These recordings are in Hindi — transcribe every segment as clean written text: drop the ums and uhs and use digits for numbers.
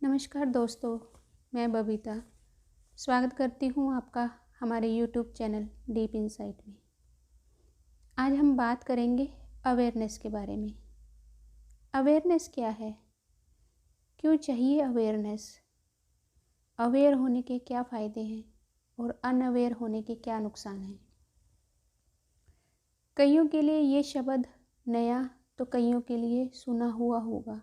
नमस्कार दोस्तों, मैं बबीता स्वागत करती हूँ आपका हमारे YouTube चैनल डीप इनसाइट में। आज हम बात करेंगे अवेयरनेस के बारे में। अवेयरनेस क्या है? क्यों चाहिए अवेयरनेस? अवेयर होने के क्या फ़ायदे हैं और अनअवेयर होने के क्या नुकसान हैं? कईयों के लिए ये शब्द नया तो कईयों के लिए सुना हुआ होगा।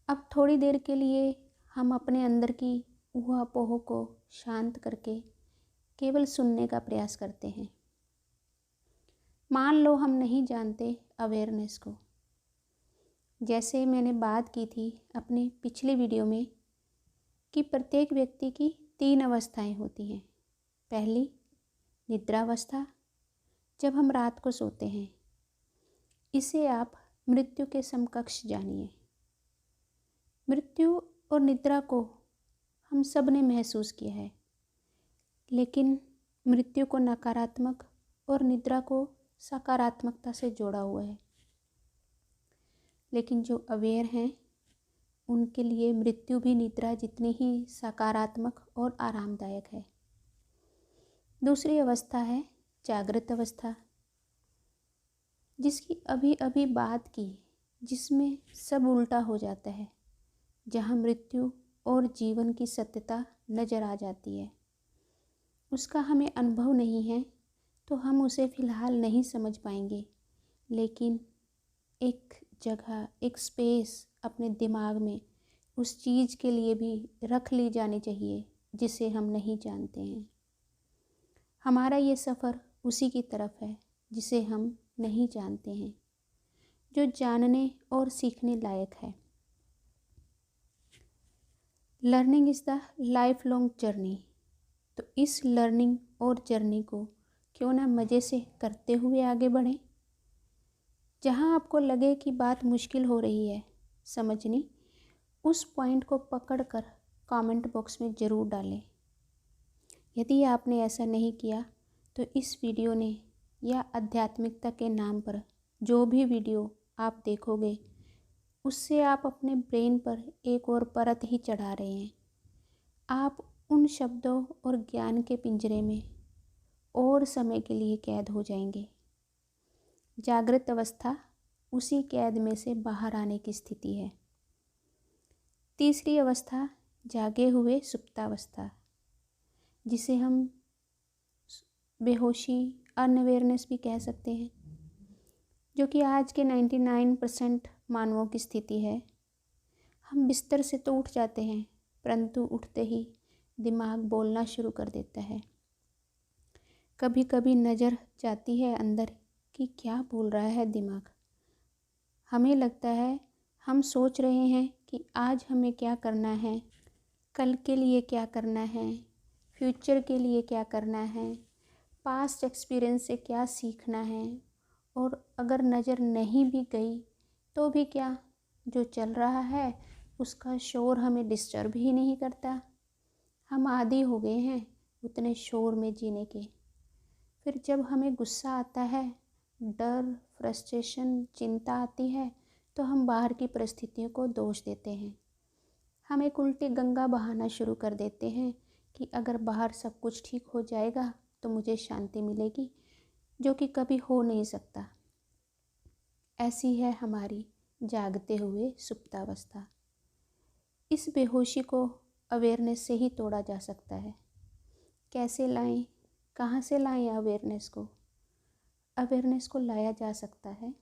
अब थोड़ी देर के लिए हम अपने अंदर की ऊहापोह को शांत करके केवल सुनने का प्रयास करते हैं। मान लो हम नहीं जानते अवेयरनेस को। जैसे मैंने बात की थी अपने पिछले वीडियो में कि प्रत्येक व्यक्ति की 3 अवस्थाएं होती हैं। पहली, निद्रावस्था, जब हम रात को सोते हैं। इसे आप मृत्यु के समकक्ष जानिए। मृत्यु और निद्रा को हम सब ने महसूस किया है, लेकिन मृत्यु को नकारात्मक और निद्रा को सकारात्मकता से जोड़ा हुआ है। लेकिन जो अवेयर हैं उनके लिए मृत्यु भी निद्रा जितनी ही सकारात्मक और आरामदायक है। दूसरी अवस्था है जागृत अवस्था, जिसकी अभी अभी बात की, जिसमें सब उल्टा हो जाता है, जहाँ मृत्यु और जीवन की सत्यता नज़र आ जाती है। उसका हमें अनुभव नहीं है तो हम उसे फ़िलहाल नहीं समझ पाएंगे, लेकिन एक जगह, एक स्पेस अपने दिमाग में उस चीज़ के लिए भी रख ली जानी चाहिए जिसे हम नहीं जानते हैं। हमारा ये सफ़र उसी की तरफ है जिसे हम नहीं जानते हैं, जो जानने और सीखने लायक है। Learning is the life long journey. तो इस लर्निंग और जर्नी को क्यों ना मज़े से करते हुए आगे बढ़ें। जहाँ आपको लगे कि बात मुश्किल हो रही है समझनी, उस पॉइंट को पकड़कर कमेंट बॉक्स में ज़रूर डालें। यदि आपने ऐसा नहीं किया तो इस वीडियो ने या आध्यात्मिकता के नाम पर जो भी वीडियो आप देखोगे, उससे आप अपने ब्रेन पर एक और परत ही चढ़ा रहे हैं। आप उन शब्दों और ज्ञान के पिंजरे में और समय के लिए कैद हो जाएंगे। जागृत अवस्था उसी कैद में से बाहर आने की स्थिति है। तीसरी अवस्था जागे हुए सुप्तावस्था, जिसे हम बेहोशी, अनअवेयरनेस भी कह सकते हैं, जो कि आज के 99% मानवों की स्थिति है। हम बिस्तर से तो उठ जाते हैं, परंतु उठते ही दिमाग बोलना शुरू कर देता है। कभी कभी नज़र जाती है अंदर कि क्या बोल रहा है दिमाग। हमें लगता है हम सोच रहे हैं कि आज हमें क्या करना है, कल के लिए क्या करना है, फ्यूचर के लिए क्या करना है, पास्ट एक्सपीरियंस से क्या सीखना है। और अगर नज़र नहीं भी गई तो भी क्या, जो चल रहा है उसका शोर हमें डिस्टर्ब ही नहीं करता। हम आदी हो गए हैं उतने शोर में जीने के। फिर जब हमें गुस्सा आता है, डर, फ्रस्ट्रेशन, चिंता आती है, तो हम बाहर की परिस्थितियों को दोष देते हैं। हम एक उल्टी गंगा बहाना शुरू कर देते हैं कि अगर बाहर सब कुछ ठीक हो जाएगा तो मुझे शांति मिलेगी, जो कि कभी हो नहीं सकता। ऐसी है हमारी जागते हुए सुप्तावस्था। इस बेहोशी को अवेयरनेस से ही तोड़ा जा सकता है। कैसे लाएं, कहाँ से लाएं अवेयरनेस को? अवेयरनेस को लाया जा सकता है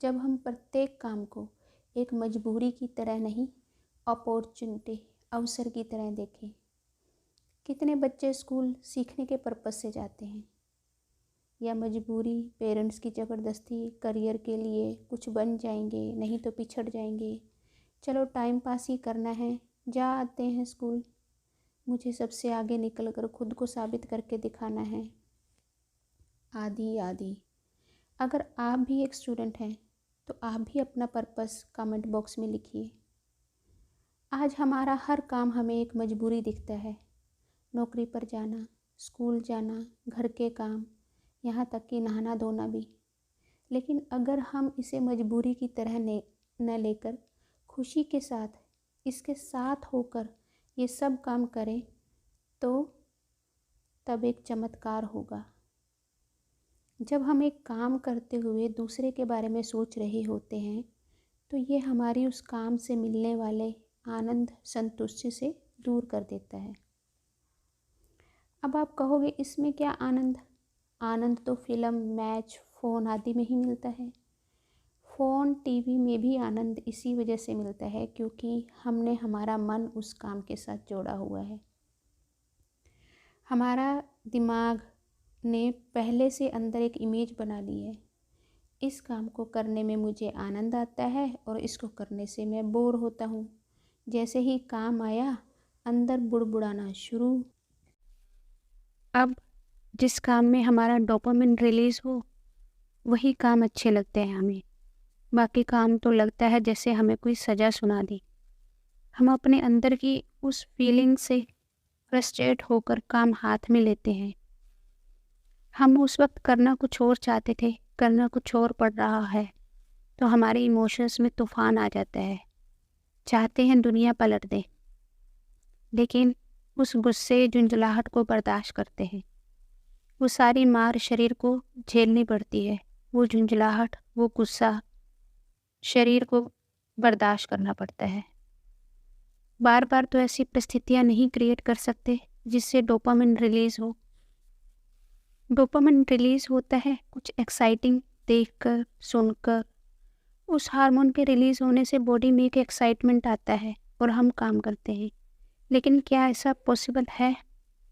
जब हम प्रत्येक काम को एक मजबूरी की तरह नहीं, अपॉर्चुनिटी, अवसर की तरह देखें। कितने बच्चे स्कूल सीखने के पर्पस से जाते हैं, या मजबूरी, पेरेंट्स की ज़बरदस्ती, करियर के लिए कुछ बन जाएंगे नहीं तो पिछड़ जाएंगे, चलो टाइम पास ही करना है, जा आते हैं स्कूल, मुझे सबसे आगे निकल कर खुद को साबित करके दिखाना है, आदि आदि। अगर आप भी एक स्टूडेंट हैं तो आप भी अपना पर्पस कमेंट बॉक्स में लिखिए। आज हमारा हर काम हमें एक मजबूरी दिखता है। नौकरी पर जाना, स्कूल जाना, घर के काम, यहाँ तक कि नहाना धोना भी। लेकिन अगर हम इसे मजबूरी की तरह न लेकर खुशी के साथ इसके साथ होकर ये सब काम करें तो तब एक चमत्कार होगा। जब हम एक काम करते हुए दूसरे के बारे में सोच रहे होते हैं तो ये हमारी उस काम से मिलने वाले आनंद संतुष्टि से दूर कर देता है। अब आप कहोगे इसमें क्या आनंद? आनंद तो फिल्म, मैच, फ़ोन आदि में ही मिलता है। फ़ोन, टीवी में भी आनंद इसी वजह से मिलता है क्योंकि हमने हमारा मन उस काम के साथ जोड़ा हुआ है। हमारा दिमाग ने पहले से अंदर एक इमेज बना ली है। इस काम को करने में मुझे आनंद आता है और इसको करने से मैं बोर होता हूँ। जैसे ही काम आया अंदर बुड़बुड़ाना शुरू। अब जिस काम में हमारा डोपामिन रिलीज़ हो वही काम अच्छे लगते हैं हमें। बाकी काम तो लगता है जैसे हमें कोई सज़ा सुना दी। हम अपने अंदर की उस फीलिंग से फ्रस्ट्रेट होकर काम हाथ में लेते हैं। हम उस वक्त करना कुछ और चाहते थे, करना कुछ और पड़ रहा है तो हमारे इमोशंस में तूफान आ जाता है। चाहते हैं दुनिया पलट दे, लेकिन उस गुस्से झुंझलाहट को बर्दाश्त करते हैं। वो सारी मार शरीर को झेलनी पड़ती है। वो झुंझलाहट, वो गुस्सा शरीर को बर्दाश्त करना पड़ता है। बार बार तो ऐसी परिस्थितियाँ नहीं क्रिएट कर सकते जिससे डोपामिन रिलीज़ हो। डोपामिन रिलीज़ होता है कुछ एक्साइटिंग देखकर, सुनकर। उस हार्मोन के रिलीज़ होने से बॉडी में एक एक्साइटमेंट आता है और हम काम करते हैं। लेकिन क्या ऐसा पॉसिबल है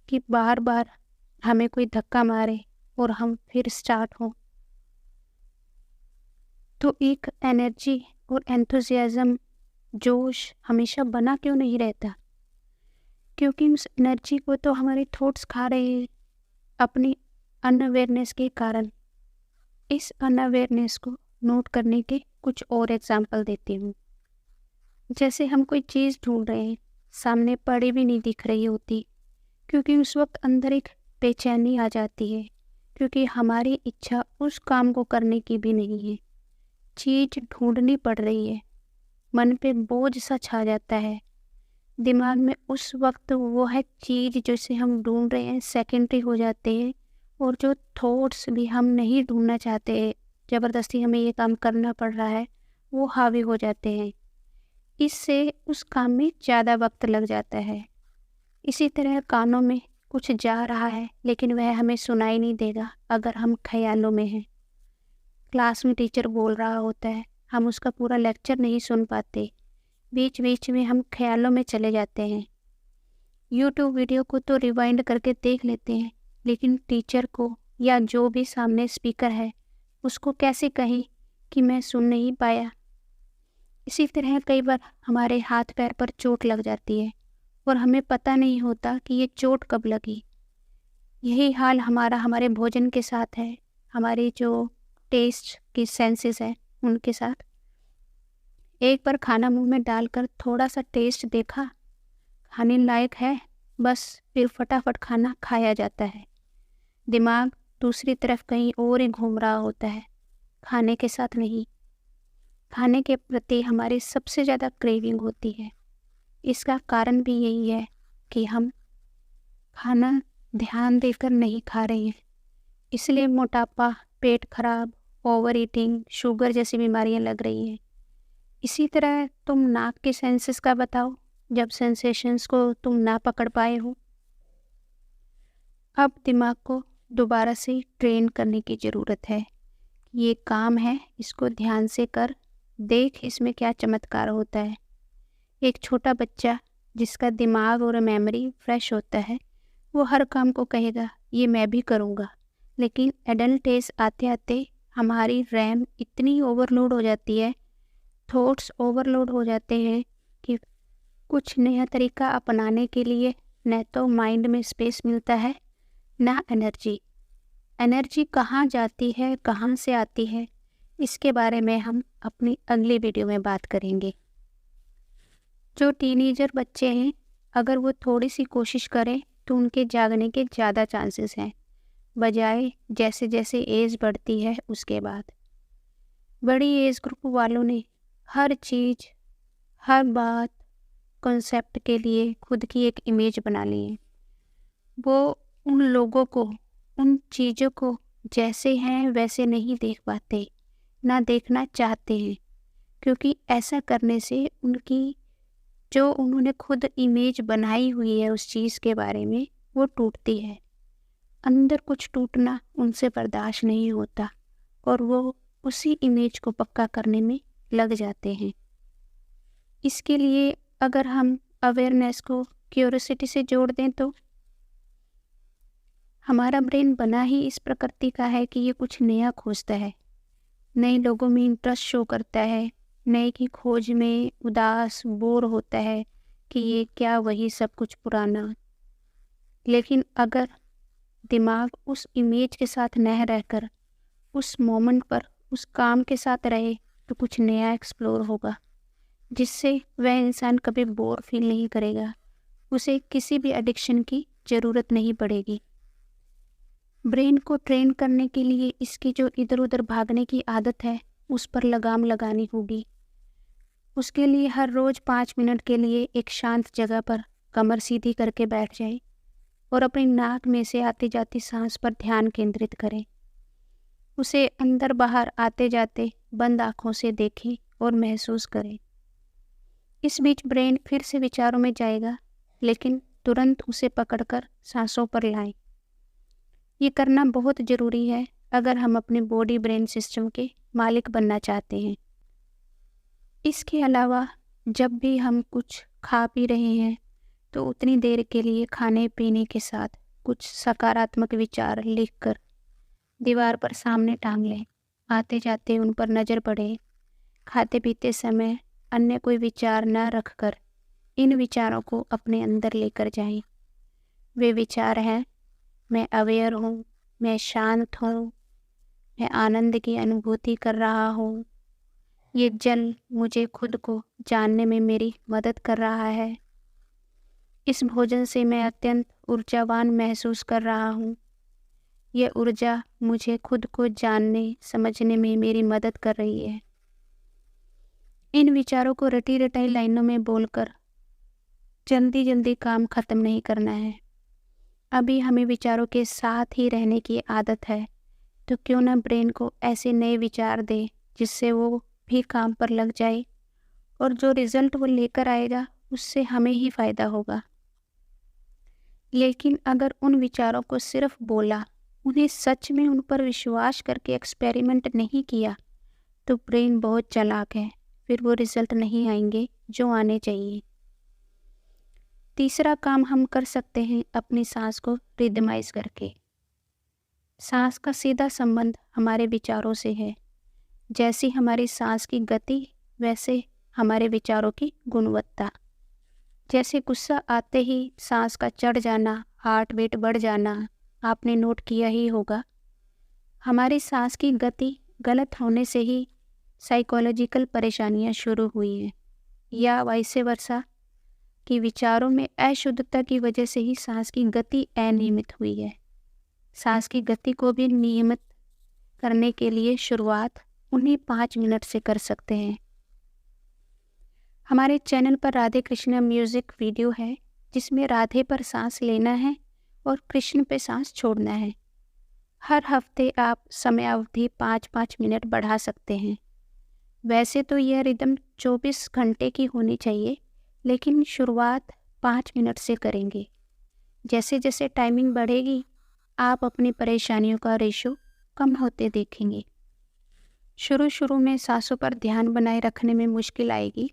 कि बार बार हमें कोई धक्का मारे और हम फिर स्टार्ट हों? तो एक एनर्जी और एंथुसियाज्म, जोश हमेशा बना क्यों नहीं रहता? क्योंकि उस एनर्जी को तो हमारे थॉट्स खा रहे हैं अपनी अनअवेयरनेस के कारण। इस अनअवेयरनेस को नोट करने के कुछ और एग्जाम्पल देती हूँ। जैसे हम कोई चीज़ ढूंढ रहे हैं, सामने पड़ी भी नहीं दिख रही होती, क्योंकि उस वक्त अंदर एक बेचैनी आ जाती है, क्योंकि हमारी इच्छा उस काम को करने की भी नहीं है। चीज़ ढूंढनी पड़ रही है, मन पे बोझ सा छा जाता है। दिमाग में उस वक्त वो है चीज़ जिसे हम ढूंढ रहे हैं सेकेंडरी हो जाते हैं, और जो थॉट्स भी हम नहीं ढूंढना चाहते, ज़बरदस्ती हमें ये काम करना पड़ रहा है, वो हावी हो जाते हैं। इससे उस काम में ज़्यादा वक्त लग जाता है। इसी तरह कानों में कुछ जा रहा है लेकिन वह हमें सुनाई नहीं देगा अगर हम ख्यालों में हैं। क्लास में टीचर बोल रहा होता है, हम उसका पूरा लेक्चर नहीं सुन पाते, बीच बीच में हम ख्यालों में चले जाते हैं। यूट्यूब वीडियो को तो रिवाइंड करके देख लेते हैं, लेकिन टीचर को या जो भी सामने स्पीकर है उसको कैसे कहें कि मैं सुन नहीं पाया। इसी तरह कई बार हमारे हाथ पैर पर चोट लग जाती है और हमें पता नहीं होता कि ये चोट कब लगी। यही हाल हमारे भोजन के साथ है, हमारे जो टेस्ट की सेंसेस है उनके साथ। एक बार खाना मुंह में डालकर थोड़ा सा टेस्ट देखा, खाने लायक है, बस फिर फटाफट खाना खाया जाता है। दिमाग दूसरी तरफ कहीं और ही घूम रहा होता है, खाने के साथ नहीं। खाने के प्रति हमारी सबसे ज़्यादा क्रेविंग होती है। इसका कारण भी यही है कि हम खाना ध्यान देकर नहीं खा रहे हैं, इसलिए मोटापा, पेट खराब, ओवर ईटिंग, शुगर जैसी बीमारियां लग रही हैं। इसी तरह तुम नाक के सेंसेस का बताओ, जब सेंसेशंस को तुम ना पकड़ पाए हो। अब दिमाग को दोबारा से ट्रेन करने की ज़रूरत है। ये काम है, इसको ध्यान से कर, देख इसमें क्या चमत्कार होता है। एक छोटा बच्चा जिसका दिमाग और मेमोरी फ्रेश होता है, वो हर काम को कहेगा ये मैं भी करूँगा। लेकिन एडल्ट एज आते आते हमारी रैम इतनी ओवरलोड हो जाती है, थॉट्स ओवरलोड हो जाते हैं कि कुछ नया तरीका अपनाने के लिए न तो माइंड में स्पेस मिलता है, ना एनर्जी। एनर्जी कहाँ जाती है, कहाँ से आती है, इसके बारे में हम अपनी अगली वीडियो में बात करेंगे। जो टीनेजर बच्चे हैं, अगर वो थोड़ी सी कोशिश करें तो उनके जागने के ज़्यादा चांसेस हैं, बजाय जैसे जैसे एज बढ़ती है उसके बाद। बड़ी एज ग्रुप वालों ने हर चीज़, हर बात कॉन्सेप्ट के लिए खुद की एक इमेज बना लिए। वो उन लोगों को, उन चीज़ों को जैसे हैं वैसे नहीं देख पाते, ना देखना चाहते हैं, क्योंकि ऐसा करने से उनकी जो उन्होंने खुद इमेज बनाई हुई है उस चीज़ के बारे में, वो टूटती है। अंदर कुछ टूटना उनसे बर्दाश्त नहीं होता और वो उसी इमेज को पक्का करने में लग जाते हैं। इसके लिए अगर हम अवेयरनेस को क्यूरियोसिटी से जोड़ दें तो हमारा ब्रेन बना ही इस प्रकृति का है कि ये कुछ नया खोजता है, नए लोगों में इंटरेस्ट शो करता है, नए की खोज में उदास बोर होता है कि ये क्या वही सब कुछ पुराना। लेकिन अगर दिमाग उस इमेज के साथ न रहकर उस मोमेंट पर उस काम के साथ रहे तो कुछ नया एक्सप्लोर होगा, जिससे वह इंसान कभी बोर फील नहीं करेगा, उसे किसी भी एडिक्शन की ज़रूरत नहीं पड़ेगी। ब्रेन को ट्रेन करने के लिए इसकी जो इधर उधर भागने की आदत है उस पर लगाम लगानी होगी। उसके लिए हर रोज़ 5 मिनट के लिए एक शांत जगह पर कमर सीधी करके बैठ जाए और अपनी नाक में से आती जाती सांस पर ध्यान केंद्रित करें। उसे अंदर बाहर आते जाते बंद आँखों से देखें और महसूस करें। इस बीच ब्रेन फिर से विचारों में जाएगा, लेकिन तुरंत उसे पकड़कर सांसों पर लाएं। ये करना बहुत ज़रूरी है अगर हम अपने बॉडी ब्रेन सिस्टम के मालिक बनना चाहते हैं। इसके अलावा जब भी हम कुछ खा पी रहे हैं तो उतनी देर के लिए खाने पीने के साथ कुछ सकारात्मक विचार लिखकर दीवार पर सामने टांग लें। आते जाते उन पर नज़र पड़े। खाते पीते समय अन्य कोई विचार न रखकर इन विचारों को अपने अंदर लेकर जाएं। वे विचार हैं, मैं अवेयर हूँ, मैं शांत हूँ, मैं आनंद की अनुभूति कर रहा हूँ, ये जल मुझे खुद को जानने में मेरी मदद कर रहा है, इस भोजन से मैं अत्यंत ऊर्जावान महसूस कर रहा हूँ, ये ऊर्जा मुझे खुद को जानने समझने में मेरी मदद कर रही है। इन विचारों को रटी रटाई लाइनों में बोलकर जल्दी जल्दी काम खत्म नहीं करना है। अभी हमें विचारों के साथ ही रहने की आदत है, तो क्यों ना ब्रेन को ऐसे नए विचार दे जिससे वो भी काम पर लग जाए और जो रिजल्ट वो लेकर आएगा उससे हमें ही फ़ायदा होगा। लेकिन अगर उन विचारों को सिर्फ बोला, उन्हें सच में उन पर विश्वास करके एक्सपेरिमेंट नहीं किया, तो ब्रेन बहुत चालाक है, फिर वो रिजल्ट नहीं आएंगे जो आने चाहिए। तीसरा काम हम कर सकते हैं अपनी सांस को रिदमाइज करके। सांस का सीधा संबंध हमारे विचारों से है। जैसी हमारी सांस की गति वैसे हमारे विचारों की गुणवत्ता। जैसे गुस्सा आते ही सांस का चढ़ जाना, हार्ट बीट बढ़ जाना, आपने नोट किया ही होगा। हमारी सांस की गति गलत होने से ही साइकोलॉजिकल परेशानियां शुरू हुई हैं, या वाइस वर्सा कि विचारों में अशुद्धता की वजह से ही सांस की गति अनियमित हुई है। सांस की गति को भी नियमित करने के लिए शुरुआत उन्हीं 5 मिनट से कर सकते हैं। हमारे चैनल पर राधे कृष्ण म्यूज़िक वीडियो है जिसमें राधे पर सांस लेना है और कृष्ण पे सांस छोड़ना है। हर हफ्ते आप समयावधि 5-5 मिनट बढ़ा सकते हैं। वैसे तो यह रिदम 24 घंटे की होनी चाहिए, लेकिन शुरुआत 5 मिनट से करेंगे। जैसे जैसे टाइमिंग बढ़ेगी आप अपनी परेशानियों का रेशो कम होते देखेंगे। शुरू में सांसों पर ध्यान बनाए रखने में मुश्किल आएगी।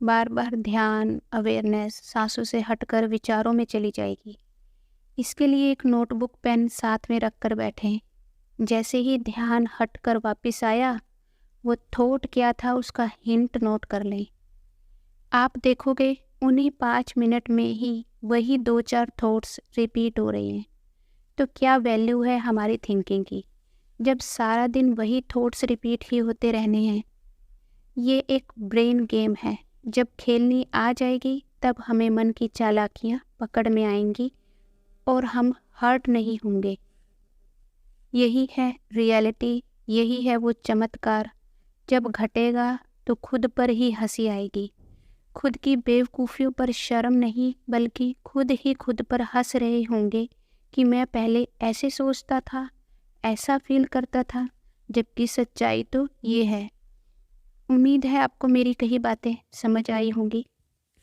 बार बार ध्यान, अवेयरनेस सांसों से हटकर विचारों में चली जाएगी। इसके लिए एक नोटबुक पेन साथ में रखकर बैठें। जैसे ही ध्यान हटकर वापस आया, वो थॉट क्या था उसका हिंट नोट कर लें। आप देखोगे उन्हीं 5 मिनट में ही वही 2-4 थॉट्स रिपीट हो रहे हैं। तो क्या वैल्यू है हमारी थिंकिंग की जब सारा दिन वही थॉट्स रिपीट ही होते रहने हैं। ये एक ब्रेन गेम है। जब खेलनी आ जाएगी तब हमें मन की चालाकियाँ पकड़ में आएंगी और हम हर्ट नहीं होंगे। यही है रियलिटी, यही है वो चमत्कार। जब घटेगा तो खुद पर ही हंसी आएगी। खुद की बेवकूफ़ियों पर शर्म नहीं बल्कि खुद ही खुद पर हंस रहे होंगे कि मैं पहले ऐसे सोचता था, ऐसा फील करता था, जबकि सच्चाई तो ये है। उम्मीद है आपको मेरी कही बातें समझ आई होंगी।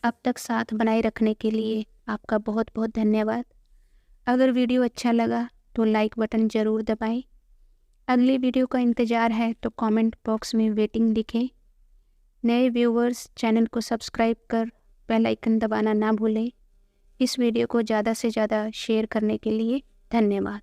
अब तक साथ बनाए रखने के लिए आपका बहुत बहुत धन्यवाद। अगर वीडियो अच्छा लगा तो लाइक बटन ज़रूर दबाएं। अगली वीडियो का इंतज़ार है तो कमेंट बॉक्स में वेटिंग लिखें। नए व्यूवर्स चैनल को सब्सक्राइब कर बेल आइकन दबाना ना भूलें। इस वीडियो को ज़्यादा से ज़्यादा शेयर करने के लिए धन्यवाद।